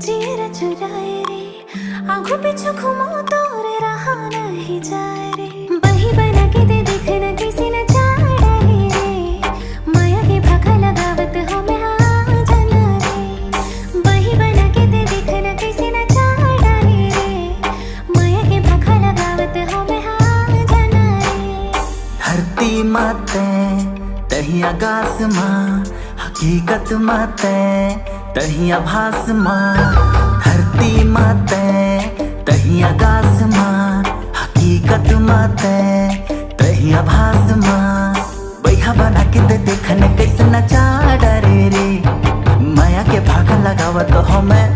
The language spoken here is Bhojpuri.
जीर चुराए रे आंखों पीछे घुमाओ तो रे रहा नहीं जाए रे बही बना के दे देख न किसी न चाड़ा रे माया के भागा लगावत हमें हाँ जाना रे बही बना के दे देख न किसी न चाड़ा रे माया के भागा लगावत हमें हाँ जाना रे धरती माते तही आकाश माँ हकीकत माते तही आभास माँ धरती माते तही आकाश माँ हकीकत माते तही आभास माँ बैहा बना के दे देखने कैसे नचा डरे रे माया के भागा लगावत हमें